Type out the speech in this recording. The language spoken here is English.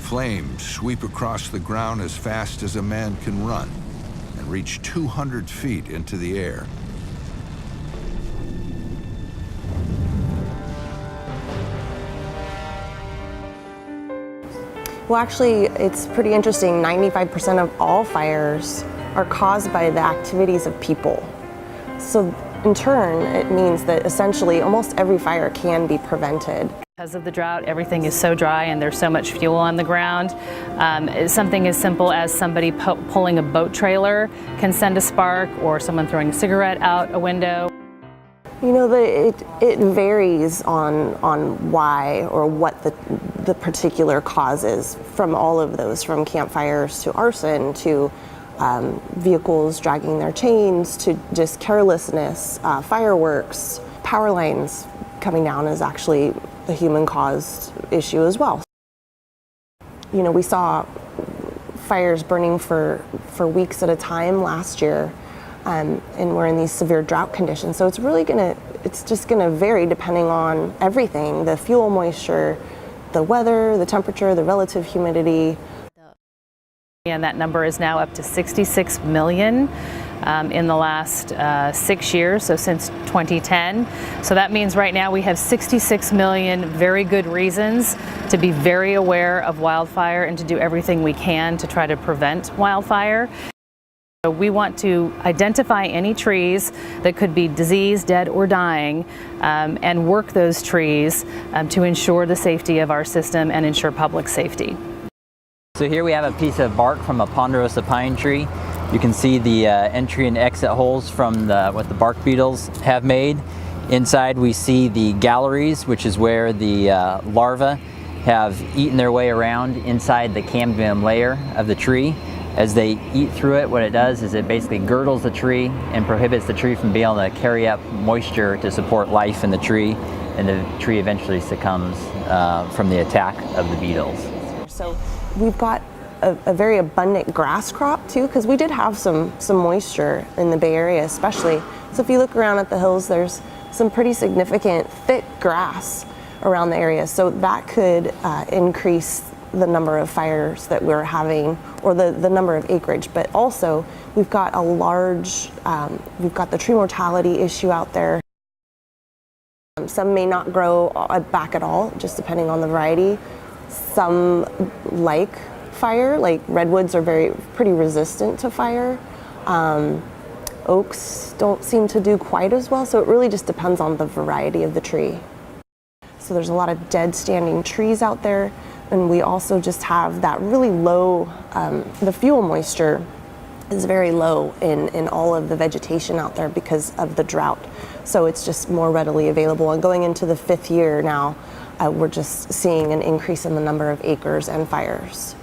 Flames sweep across the ground as fast as a man can run and reach 200 feet into the air. Well, actually, it's pretty interesting. 95% of all fires are caused by the activities of people. So in turn, it means that essentially almost every fire can be prevented. Because of the drought, everything is so dry and there's so much fuel on the ground. Something as simple as somebody pulling a boat trailer can send a spark, or someone throwing a cigarette out a window. You know, it varies on why or what the particular cause is, from all of those, from campfires to arson to vehicles dragging their chains to just carelessness, fireworks. Power lines coming down is actually a human-caused issue as well. You know, we saw fires burning for weeks at a time last year, and we're in these severe drought conditions. So it's just gonna vary depending on everything: the fuel moisture, the weather, the temperature, the relative humidity. And that number is now up to 66 million in the last 6 years, so since 2010. So that means right now we have 66 million very good reasons to be very aware of wildfire and to do everything we can to try to prevent wildfire. So we want to identify any trees that could be diseased, dead, or dying, and work those trees to ensure the safety of our system and ensure public safety. So here we have a piece of bark from a ponderosa pine tree. You can see the entry and exit holes from what the bark beetles have made. Inside we see the galleries, which is where the larvae have eaten their way around inside the cambium layer of the tree. As they eat through it, what it does is it basically girdles the tree and prohibits the tree from being able to carry up moisture to support life in the tree, and the tree eventually succumbs from the attack of the beetles. So we've got a very abundant grass crop too, because we did have some moisture in the Bay Area especially. So if you look around at the hills, there's some pretty significant thick grass around the area. So that could increase the number of fires that we're having, or the number of acreage. But also we've got we've got the tree mortality issue out there. Some may not grow back at all, just depending on the variety. Some like fire, like redwoods are pretty resistant to fire. Oaks don't seem to do quite as well, so it really just depends on the variety of the tree. So there's a lot of dead standing trees out there, and we also just have that really low, the fuel moisture is very low in all of the vegetation out there because of the drought. So it's just more readily available, and going into the 5th year now, we're just seeing an increase in the number of acres and fires.